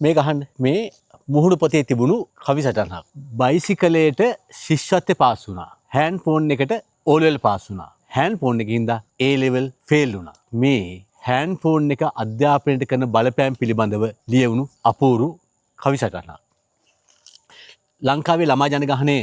මේ ගහන්න මේ මුහුණු පොතේ තිබුණු කවි සටහනක්. බයිසිකලයට ශිෂ්‍යත්වය පාස් වුණා. හෑන්ඩ් ෆෝන් එකට O level පාස් වුණා. හෑන්ඩ් ෆෝන් එකකින්ද A level ෆේල් වුණා. මේ හෑන්ඩ් ෆෝන් එක අධ්‍යාපනයට කරන බලපෑම් පිළිබඳව ලියවුණු අපූරු කවි සටහනක්. ලංකාවේ ළමා ජනගහනය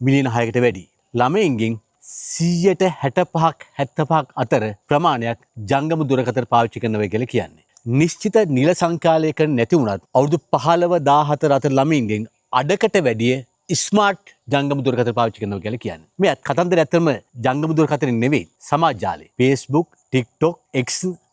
මිලියන 6කට වැඩි. ළමයින්ගෙන් 65%ක් 75%ක් අතර ප්‍රමාණයක් ජංගම දුරකථන පාවිච්චි කරනවා කියලා කියන්නේ. නිශ්චිත නිල සංඛ්‍යාලයක නැති වුණත් අවුරුදු 15 14 අතර ළමයින්ගෙන් අඩකට වැඩිය ස්මාර්ට් ජංගම දුරකථන පාවිච්චි කරනවා කියලා කියන්නේ. මේ කතන්දර ඇත්තම ජංගම දුරකථන නෙවෙයි සමාජ ජාලය. Facebook, TikTok, X,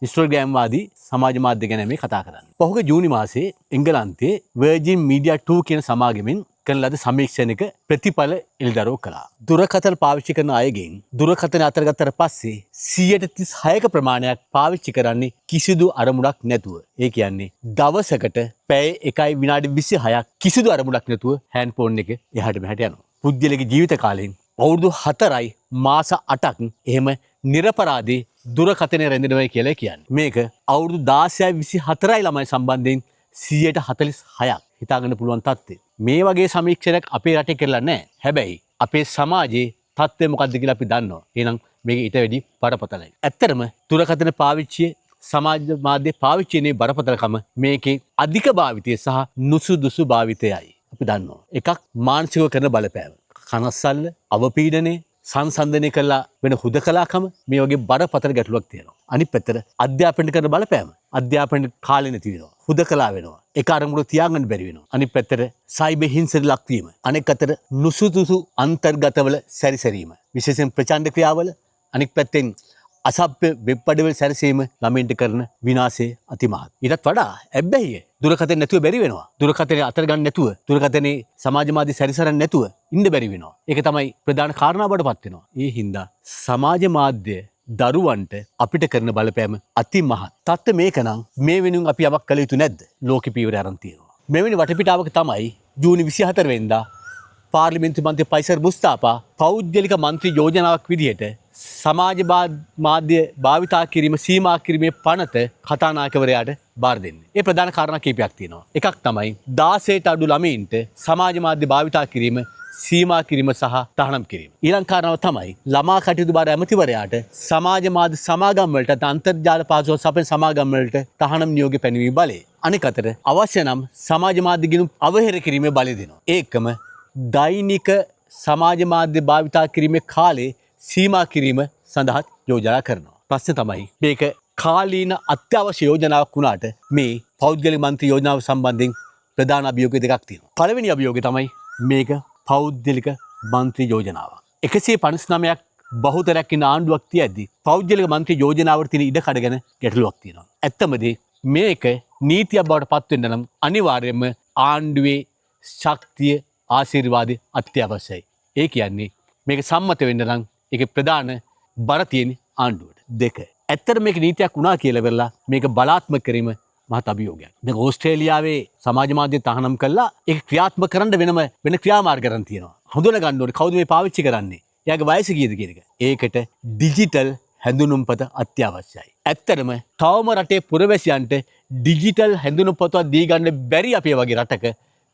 Instagram ආදී සමාජ මාධ්‍ය ගැන මේ කතා කරන්නේ. පහුගිය ජූනි මාසයේ එංගලන්තයේ Virgin Media 2 කියන සමාගමෙන් කරන ලද සමීක්ෂණයක ප්‍රතිඵල එළිදරව් කළා. දුරකථන පාවිච්චි කරන අයගෙන් දුරකථන අතර ගත්තට පස්සේ 136ක ප්‍රමාණයක් පාවිච්චි කරන්නේ කිසිදු අරමුණක් නැතුව. ඒ කියන්නේ දවසකට පැය 1 විනාඩි 26ක් කිසිදු අරමුණක් නැතුව හෑන්ඩ් ෆෝන් එක එහාට මෙහාට යනවා. පුද්ගලයාගේ ජීවිත කාලයෙන් අවුරුදු 4යි මාස 8ක් එහෙම නිරපරාදී දුරකථනය රැඳෙනවා කියලා කියන්නේ. මේක අවුරුදු 16යි 24යි ළමයි සම්බන්ධයෙන් 146ක් හිතාගන්න පුළුවන් තත්ත්වය. මේ වගේ සමීක්ෂණයක් අපේ රටේ කරලා නැහැ. හැබැයි අපේ සමාජයේ තත්ත්වය මොකක්ද කියලා අපි දන්නවා. එහෙනම් මේක ඊට වැඩි බරපතලයි. ඇත්තටම දුරකථන පාවිච්චියේ සමාජ මාධ්‍ය පාවිච්චියේ බරපතලකම මේකේ අධික භාවිතය සහ නුසුදුසු භාවිතයයි. අපි දන්නවා. එකක් මානසිකව කරන බලපෑම. කනස්සල්ල, අවපීඩනය, සංසන්දනය කළා වෙන හුදකලාකම මේ වගේ බරපතල ගැටලුවක් තියෙනවා. අනිත් පැත්තට අධ්‍යාපනය කරන බලපෑම. අධ්‍යාපනයේ කාලේ නැති වෙනවා. හුදකලා වෙනවා. ඒක අරමුණු තියාගන්න බැරි වෙනවා. අනිත් පැත්තට සයිබර් හිංසට ලක් වීම. අනෙක් අතට නුසුදුසු අන්තර්ගතවල සැරිසැරීම. විශේෂයෙන් ප්‍රචණ්ඩ ක්‍රියාවල අනිත් පැත්තෙන් අසභ්‍ය වෙබ් අඩවල සැරසීම ළමයින්ට කරන විනාශයේ අතිමහත්. ඊටත් වඩා ඇබ්බැහිය දුරකථන නැතුව බැරි වෙනවා. දුරකථනේ අතර ගන්න නැතුව, දුරකථනේ සමාජ මාධ්‍ය සැරිසරන්න නැතුව ඉන්න බැරි වෙනවා. ඒක තමයි ප්‍රධාන කාරණා බඩපත් වෙනවා. ඒ හින්දා සමාජ මාධ්‍ය දරුවන්ට අපිට කරන බලපෑම අතිමහත්. තත්ත්වය මේකනම් මේ වෙනුවෙන් අපි යමක් කළ යුතු නැද්ද? ලෝක පීවර අරන් තියෙනවා. මෙවැනි වටපිටාවක තමයි ජූනි 24 වෙනිදා පාර්ලිමේන්තු මන්ත්‍රී පයිසර් මුස්තාපා පෞද්ගලික මන්ත්‍රී යෝජනාවක් විදිහට සමාජ මාධ්‍ය භාවිතා කිරීම සීමා කිරීමේ පනත කතානායකවරයාට බාර දෙන්නේ. ඒ ප්‍රධාන කාරණා කීපයක් තියෙනවා. එකක් තමයි 16ට අඩු ළමයින්ට සමාජ මාධ්‍ය භාවිතා කිරීම සීමා කිරීම සහ තහනම් කිරීම. ඊළඟ කාරණාව තමයි ළමා කටයුතු බාර ඇමතිවරයාට සමාජ මාධ්‍ය සමාගම් වලට අන්තර්ජාල පාසල් සපයන සමාගම් වලට තහනම් නියෝග පැනවීමේ බලය. අනෙක් අතට අවශ්‍ය නම් සමාජ මාධ්‍ය ගිණුම් අවහිර කිරීමේ බලය දෙනවා. ඒකම දෛනික සමාජ මාධ්‍ය භාවිතා කිරීමේ කාලේ සීමා කිරීම සඳහා යෝජනා කරනවා. ප්‍රශ්නේ තමයි මේක කාලීන අත්‍යවශ්‍ය යෝජනාවක් වුණාට මේ පෞද්ගලික මන්ත්‍රී යෝජනාව සම්බන්ධයෙන් ප්‍රධාන අභියෝග දෙකක් තියෙනවා. පළවෙනි අභියෝගය තමයි මේක පෞද්ගලික මන්ත්‍රී යෝජනාවක්. 159ක් බහුතරයක් ඉන්න ආණ්ඩුවක් තියද්දි පෞද්ගලික මන්ත්‍රී යෝජනාවට තියෙන ඉඩ කඩ ගැන ගැටලුවක් තියෙනවා. ඇත්තමදී මේක නීතියක් බවට පත් වෙන්න නම් අනිවාර්යයෙන්ම ආණ්ඩුවේ ශක්තිය ආශිර්වාදය අත්‍යවශ්‍යයි. ඒ කියන්නේ මේක සම්මත වෙන්න නම් ඒකේ ප්‍රධාන බර තියෙන ආණ්ඩුවට. දෙක. ඇත්තට මේක නීතියක් වුණා කියලා වෙරලා මේක බලාත්මක කිරීම මහත් අභියෝගයක්. දැන් ඕස්ට්‍රේලියාවේ සමාජ මාධ්‍ය තහනම් කළා ඒක ක්‍රියාත්මක කරන්න වෙන ක්‍රියාමාර්ග ගන්න තියෙනවා. හඳුනා ගන්න ඕනේ කවුද මේ පාවිච්චි කරන්නේ? එයාගේ වයස කීයද කියන එක. ඒකට ඩිජිටල් හැඳුනුම්පත අත්‍යවශ්‍යයි. ඇත්තටම තවම රටේ පුරවැසියන්ට ඩිජිටල් හැඳුනුම්පතක් දී ගන්න බැරි අපේ වගේ රටක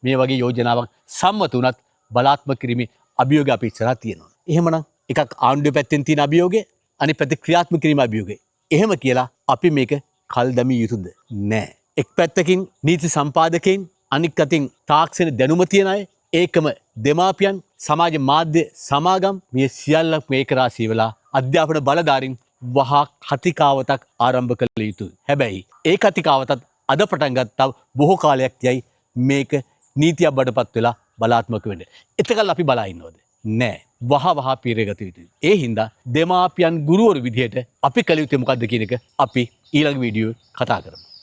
මේ වගේ යෝජනාවක් සම්මත වුණත් බලාත්මක කිරීමේ අභියෝගය අපි ඉස්සරහා තියෙනවා. එහෙමනම් එකක් ආණ්ඩුවේ පැත්තෙන් තියෙන අභියෝගය අනිත් පැත්තේ ක්‍රියාත්මක කිරීම අභියෝගය. එහෙම කියලා අපි මේක කල් දමිය යුතුද? නෑ. එක් පැත්තකින් නීති සම්පාදකයන් අනික් අතින් තාක්ෂණ දැනුම තියන අය ඒකම දෙමාපියන් සමාජ මාධ්‍ය සමාගම් මේ සියල්ලක් මේක රාශී වෙලා අධ්‍යාපන බලධාරීන් වහා කතිකාවතක් ආරම්භ කළ යුතුයි. හැබැයි ඒ කතිකාවතත් අද පටන් ගත්තා බොහෝ කාලයක් තියයි මේක නීතියක් බඩපත් වෙලා බලාත්මක වෙන්න. එතකල් අපි බලා ඉන්නවද? නෑ. වහ පීරගත යුතුයි. ඒ හින්දා දෙමාපියන් ගුරුවරු විදිහට අපි කළ යුත්තේ මොකද්ද කියන එක අපි ඊළඟ වීඩියෝවේ කතා කරමු.